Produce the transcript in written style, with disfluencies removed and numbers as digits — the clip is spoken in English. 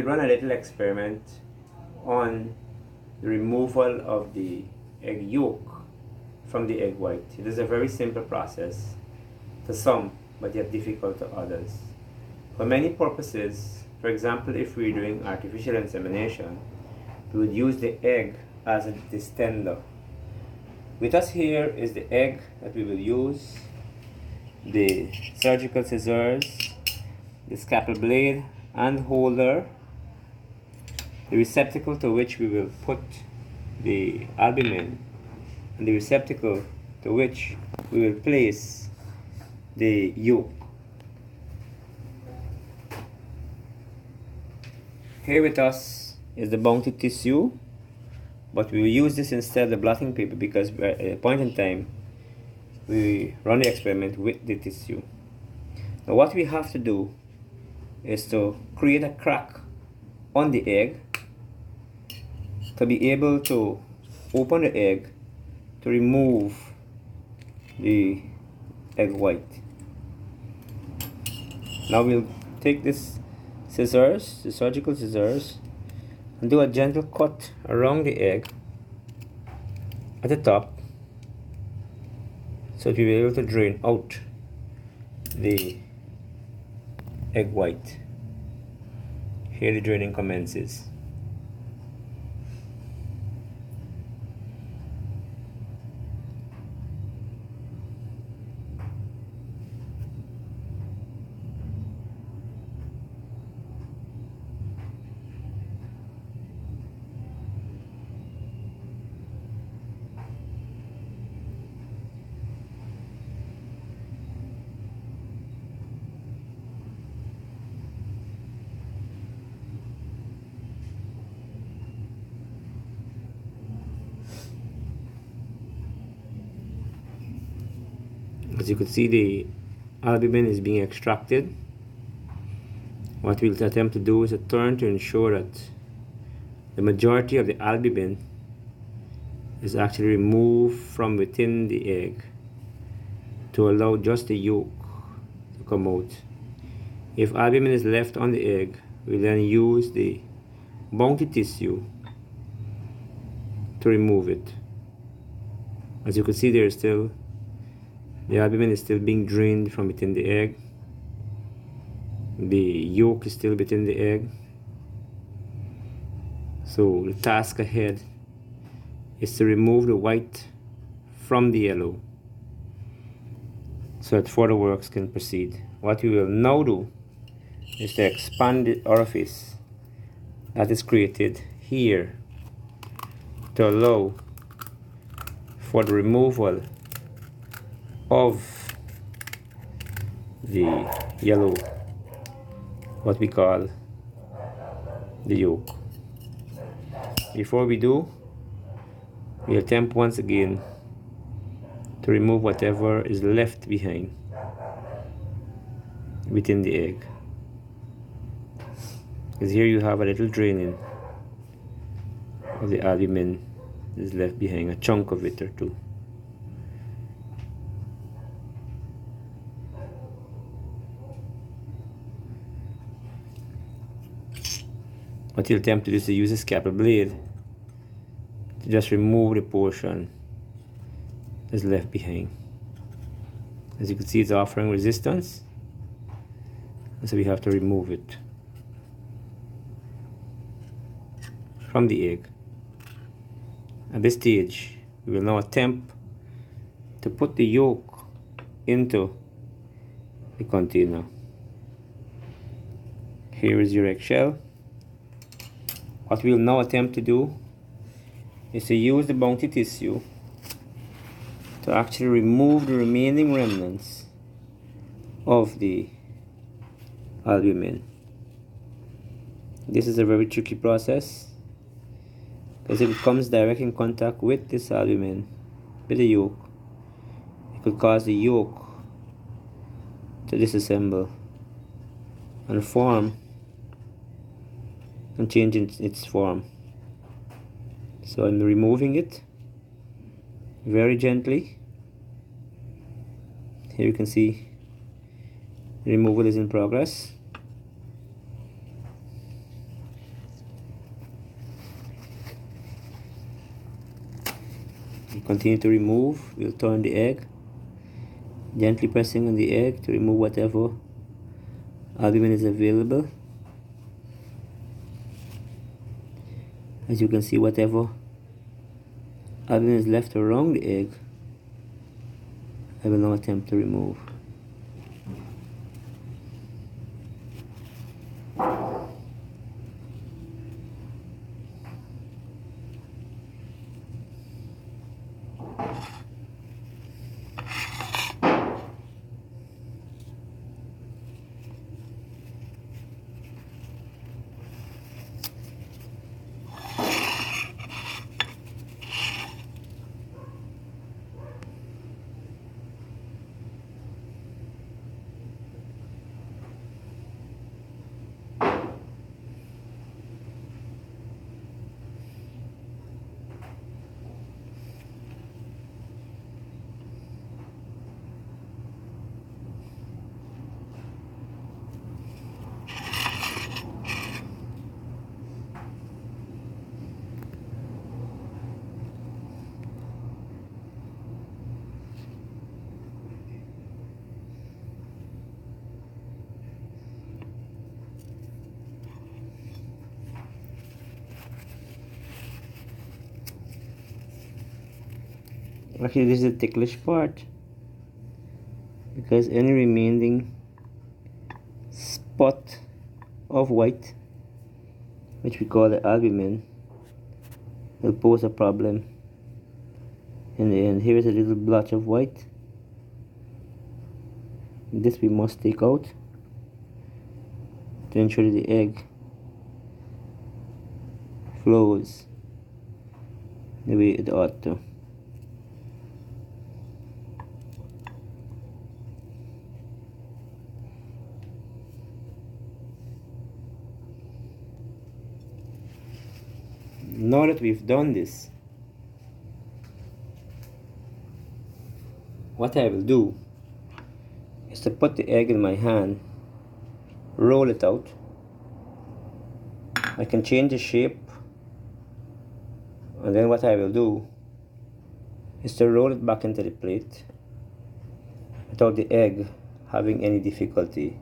run a little experiment on the removal of the egg yolk from the egg white. It is a very simple process to some, but yet difficult to others. For many purposes, for example, if we're doing artificial insemination, we would use the egg as a distender. With us here is the egg that we will use, the surgical scissors, the scalpel blade and holder, the receptacle to which we will put the albumin, and the receptacle to which we will place the yolk. Here with us is the bounty tissue, but we will use this instead of the blotting paper because at a point in time we run the experiment with the tissue. Now what we have to do is to create a crack on the egg to be able to open the egg to remove the egg white. Now we'll take this scissors, the surgical scissors, and do a gentle cut around the egg at the top so that we'll be able to drain out the egg white. Here the draining commences. As you can see, the albumin is being extracted. What we'll attempt to do is a turn to ensure that the majority of the albumin is actually removed from within the egg to allow just the yolk to come out. If albumin is left on the egg, we'll then use the bounty tissue to remove it. As you can see, the albumin is still being drained from within the egg. The yolk is still within the egg. So the task ahead is to remove the white from the yellow so that further works can proceed. What we will now do is to expand the orifice that is created here to allow for the removal of the yellow, what we call the yolk. Before we do, we attempt once again to remove whatever is left behind within the egg. Because here you have a little draining of the albumin is left behind, a chunk of it or two. What you'll attempt to do is to use a scalpel blade to just remove the portion that's left behind. As you can see, it's offering resistance, and so we have to remove it from the egg. At this stage, we will now attempt to put the yolk into the container. Here is your eggshell. What we will now attempt to do is to use the bounty tissue to actually remove the remaining remnants of the albumin. This is a very tricky process because if it comes direct in contact with this albumin, with the yolk, it could cause the yolk to disassemble and form and change its form. So I'm removing it very gently. Here you can see the removal is in progress. Continue to remove. We'll turn the egg, gently pressing on the egg to remove whatever albumin is available. As you can see, whatever albumin is left around the egg, I will now attempt to remove. Actually, this is the ticklish part, because any remaining spot of white, which we call the albumin, will pose a problem in the end. Here is a little blotch of white. This we must take out to ensure that the egg flows the way it ought to. Now that we've done this, what I will do is to put the egg in my hand, roll it out. I can change the shape, and then what I will do is to roll it back into the plate without the egg having any difficulty